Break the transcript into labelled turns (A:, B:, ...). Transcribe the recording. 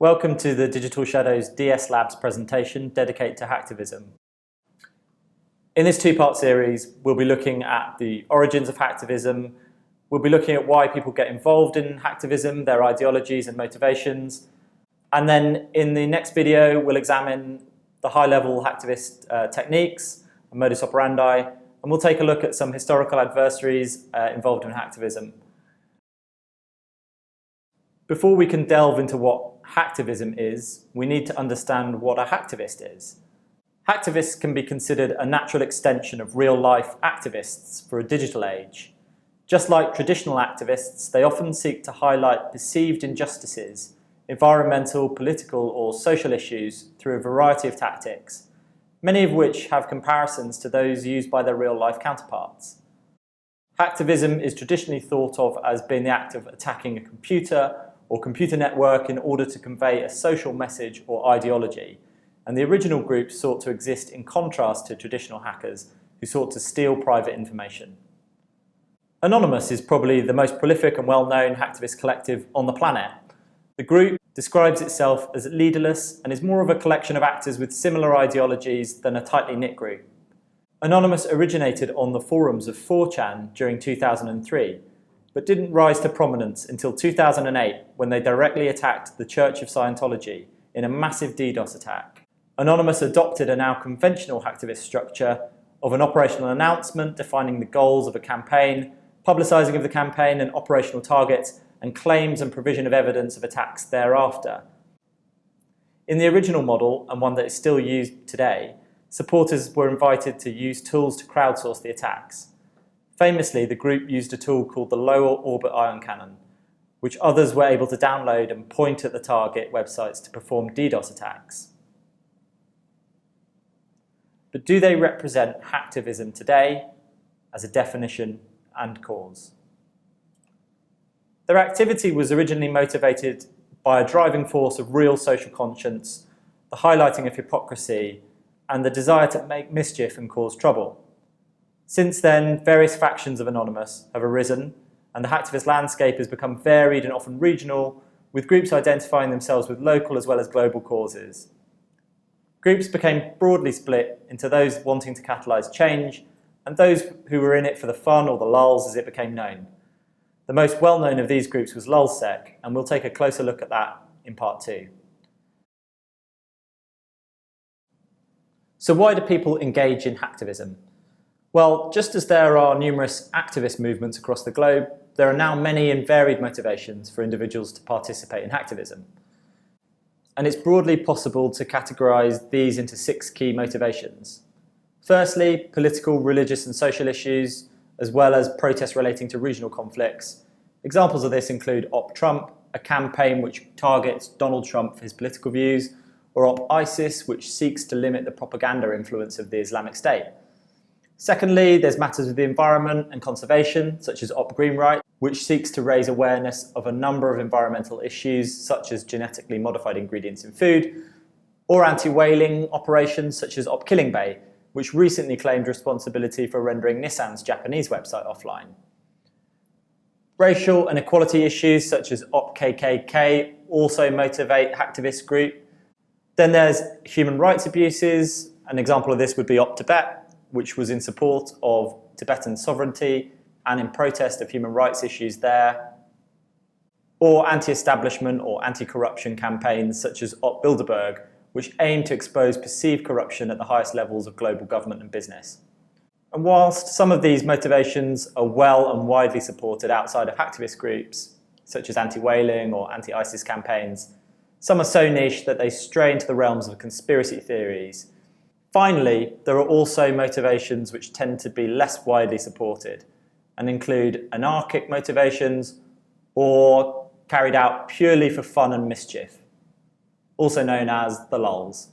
A: Welcome to the Digital Shadows DS Labs presentation dedicated to hacktivism. In this two-part series, we'll be looking at the origins of hacktivism, we'll be looking at why people get involved in hacktivism, their ideologies and motivations, and then in the next video, we'll examine the high-level hacktivist techniques and modus operandi, and we'll take a look at some historical adversaries involved in hacktivism. Before we can delve into what hacktivism is, we need to understand what a hacktivist is. Hacktivists can be considered a natural extension of real-life activists for a digital age. Just like traditional activists, they often seek to highlight perceived injustices, environmental, political, or social issues through a variety of tactics, many of which have comparisons to those used by their real-life counterparts. Hacktivism is traditionally thought of as being the act of attacking a computer or computer network in order to convey a social message or ideology, and the original group sought to exist in contrast to traditional hackers who sought to steal private information. Anonymous is probably the most prolific and well-known hacktivist collective on the planet. The group describes itself as leaderless and is more of a collection of actors with similar ideologies than a tightly knit group. Anonymous originated on the forums of 4chan during 2003, but didn't rise to prominence until 2008 when they directly attacked the Church of Scientology in a massive DDoS attack. Anonymous adopted a now conventional hacktivist structure of an operational announcement defining the goals of a campaign, publicising of the campaign and operational targets, and claims and provision of evidence of attacks thereafter. In the original model, and one that is still used today, supporters were invited to use tools to crowdsource the attacks. Famously, the group used a tool called the lower orbit ion cannon, which others were able to download and point at the target websites to perform DDoS attacks. But do they represent hacktivism today as a definition and cause? Their activity was originally motivated by a driving force of real social conscience, the highlighting of hypocrisy, and the desire to make mischief and cause trouble. Since then, various factions of Anonymous have arisen, and the hacktivist landscape has become varied and often regional, with groups identifying themselves with local as well as global causes. Groups became broadly split into those wanting to catalyse change, and those who were in it for the fun or the lulz as it became known. The most well-known of these groups was lulzsec, and we'll take a closer look at that in part 2. So why do people engage in hacktivism? Well, just as there are numerous activist movements across the globe, there are now many and varied motivations for individuals to participate in hacktivism. And it's broadly possible to categorise these into 6 key motivations. Firstly, political, religious and social issues, as well as protests relating to regional conflicts. Examples of this include Op Trump, a campaign which targets Donald Trump for his political views, or Op ISIS, which seeks to limit the propaganda influence of the Islamic State. Secondly, there's matters of the environment and conservation, such as Op Green Right, which seeks to raise awareness of a number of environmental issues, such as genetically modified ingredients in food, or anti-whaling operations, such as Op Killing Bay, which recently claimed responsibility for rendering Nissan's Japanese website offline. Racial and equality issues, such as Op KKK, also motivate hacktivist group. Then there's human rights abuses. An example of this would be Op Tibet, which was in support of Tibetan sovereignty and in protest of human rights issues there, or anti-establishment or anti-corruption campaigns such as Op Bilderberg, which aim to expose perceived corruption at the highest levels of global government and business. And whilst some of these motivations are well and widely supported outside of hacktivist groups, such as anti-whaling or anti-ISIS campaigns, some are so niche that they stray into the realms of conspiracy theories. Finally, there are also motivations which tend to be less widely supported and include anarchic motivations or carried out purely for fun and mischief, also known as the lulz.